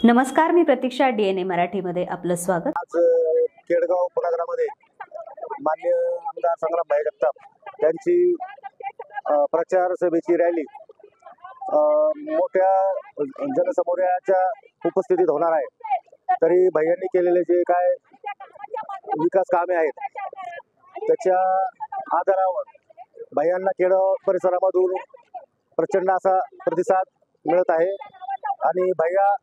नमस्कार, मी प्रतीक्षा, DNA मराठीमध्ये आपलं स्वागत। आज केडगाव उपनगरामध्ये माननीय आमदार संग्रामभाई जगताप यांची प्रचार सभेची रॅली मोठ्या जनसमुदायाच्या उपस्थितीत होणार आहे। तरी भैयांनी केलेले जे काय विकास कामे आहेत त्याच्या आधारावर भैयांना केडगाव परिसरामधून प्रचंड असा प्रतिसाद मिळत आहे आणि भैया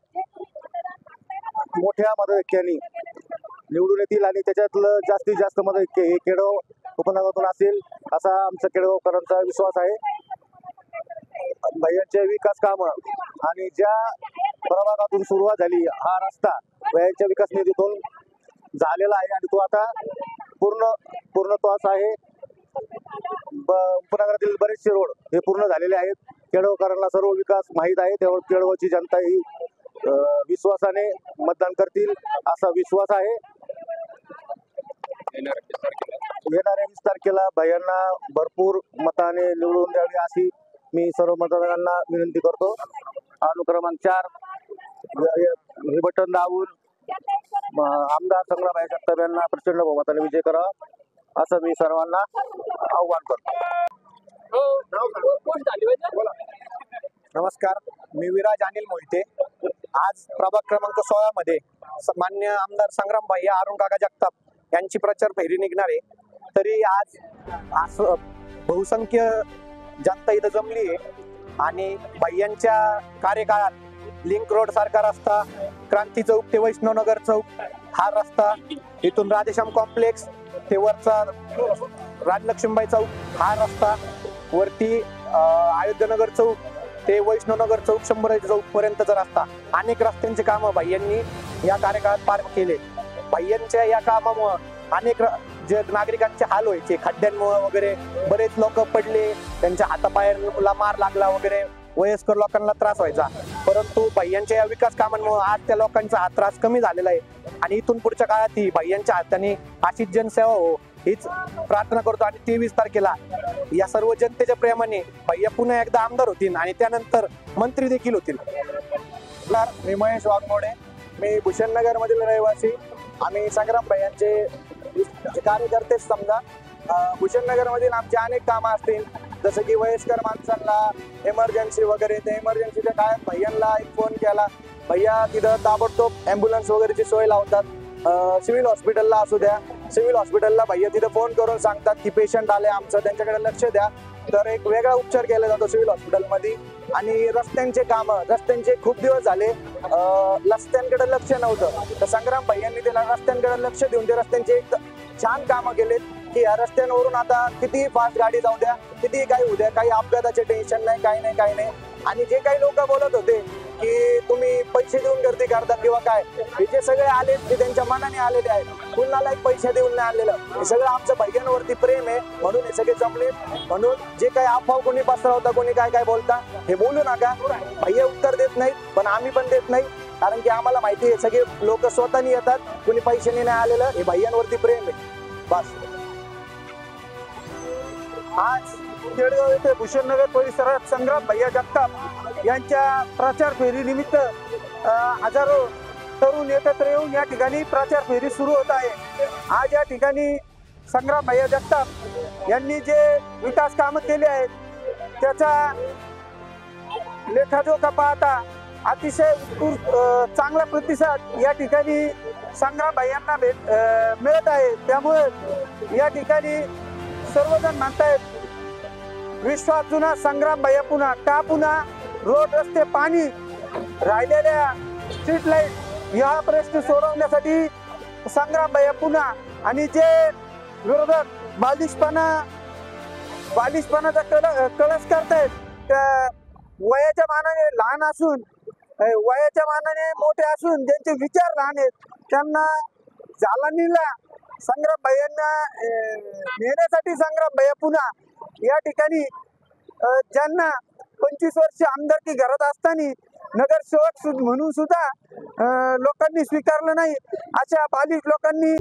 मोठ्या मताधिक्याने निवडून येतील आणि त्याच्यातलं जास्तीत जास्त मताधिक्य हे केडगाव उपनगरातून असेल असा आमचा केडगावकरांचा विश्वास आहे। भैयांचे विकास कामं आणि ज्या प्रभागातून सुरुवात झाली हा रस्ता भैयांच्या विकास निधीतून झालेला आहे आणि तो आता पूर्णत्वास आहे। उपनगरातील बरेचसे रोड हे पूर्ण झालेले आहेत। केडगावकरांना सर्व विकास माहीत आहे, त्यामुळे केडगावची जनता ही विश्वासाने मतदान करतील असा विश्वास आहे। येणाऱ्या 20 तारखेला भैयांना भरपूर मताने निवडून द्यावी अशी मी सर्व मतदारांना विनंती करतो। अनुक्रमांक 4 हे बटन दाबून आमदार संग्रामभाई जगताप यांना प्रचंड बहुमताने विजय करावा असं मी सर्वांना आव्हान करतो। नमस्कार, मी विराज अनिल मोहिते। आज प्रभाग क्रमांक 16 मध्ये मान्य आमदार संग्रामभाई अरुण काका जगताप यांची प्रचार फेरी निघणार आहे। तरी आज बहुसंख्य जनता इथं जमली आहे आणि भैयांच्या कार्यकाळात लिंक रोड सारखा रस्ता, क्रांती चौक ते वैष्णवनगर चौक हा रस्ता, इथून राधेश्याम कॉम्प्लेक्स ते वरचा राजलक्ष्मीबाई चौक हा रस्ता, वरती अयोध्यानगर चौक ते वैष्णवनगर चौक 100 चौक पर्यंतचा रस्ता, अनेक रस्त्यांचे कामं भैयांनी या कार्यकाळात पार केले। भैयांच्या या कामामुळे अनेक जे नागरिकांचे हाल व्हायचे, खड्ड्यांमुळे वगैरे बरेच लोक पडले, त्यांच्या हातापायाला मार लागला वगैरे, वयस्कर लोकांना त्रास व्हायचा। परंतु भैयांच्या या विकास कामांमुळे आज त्या लोकांचा हा त्रास कमी झालेला आहे आणि इथून पुढच्या काळातही भैयांच्या हाताने अशीच जनसेवा हो हीच प्रार्थना करतो। आणि 23 तारखेला या सर्व जनतेच्या प्रेमाने भैया पुन्हा एकदा आमदार होतील आणि त्यानंतर मंत्री देखील होतील। मी महेश वाघमोडे, मी भूषणनगर मधील रहिवासी। आम्ही संग्राम भैयांचे कार्यकर्ते समजा। भूषणनगर मधील आमचे अनेक कामं असतील, जसं की वयस्कर माणसांना इमर्जन्सी वगैरे, त्या इमर्जन्सीच्या काळात भैयांना एक फोन केला, भैया तिथं ताबडतोब ॲम्ब्युलन्स वगैरेची सोय लावतात। सिव्हिल हॉस्पिटलला असू द्या, सिव्हिल हॉस्पिटलला भैया तिथे फोन करून सांगतात की पेशंट आले आमचं, त्यांच्याकडे लक्ष द्या, तर एक वेगळा उपचार केला जातो सिव्हिल हॉस्पिटलमध्ये। आणि रस्त्यांचे कामं, रस्त्यांचे खूप दिवस झाले रस्त्यांकडे लक्ष नव्हतं, तर संग्राम भैयांनी त्याला रस्त्यांकडे लक्ष देऊन ते रस्त्यांचे एक छान कामं केलेत की या रस्त्यांवरून आता कितीही फास्ट गाडी जाऊ द्या, कितीही काही होऊ द्या, काही अपघाताचे टेन्शन नाही, काही नाही। आणि जे काही लोक बोलत होते की तुम्ही पैसे देऊन गर्दी करता किंवा काय, हे जे सगळे आले ते त्यांच्या मनाने आलेले आहेत, कुणाला एक पैसे देऊन नाही आलेलं, हे सगळं आमचं भैयांवरती प्रेम आहे म्हणून हे सगळे जमले। म्हणून जे काही अफवा कोणी पसरवता, कोणी काय बोलता, हे बोलू नका। भैया उत्तर देत नाहीत, पण आम्ही पण देत नाही, कारण की आम्हाला माहिती आहे सगळे लोक स्वतःनी येतात, कोणी पैशाने नाही आलेलं, हे भैयांवरती प्रेम आहे बस। आज केडगाव येथे भूषणनगर परिसरात संग्राम भैया जगताप यांच्या प्रचार फेरी निमित्त हजारो तरुण एकत्र येऊन या ठिकाणी प्रचार फेरी सुरू होत आहे। आज या ठिकाणी संग्राम भैया जगताप यांनी जे विकास कामं केले आहेत त्याचा लेखाजोखा पाहता अतिशय चांगला प्रतिसाद या ठिकाणी संग्राम भैयांना मिळत आहे। त्यामुळे या ठिकाणी सर्वजण म्हणतायत विश्वास जुना, संग्राम भैया पुन्हा का पुन्हा। रोड, रस्ते, पाणी, राहिलेल्या स्ट्रीट लाईट या प्रश्न सोडवण्यासाठी संग्राम भैया पुन्हा। आणि जे विरोधक बालिशपणाचा कळस करतायत, त्या वयाच्या मानाने लहान असून, वयाच्या मानाने मोठे असून ज्यांचे विचार लहान आहेत, त्यांना जालनीला संग्राम भैयांना नेण्यासाठी संग्राम भैया पुन्हा या ठिकाणी ज्यांना 25 वर्ष आमदारकी घरात असताना नगरसेवक म्हणून सुद्धा लोकांनी स्वीकारलं नाही, अशा बालिश लोकांनी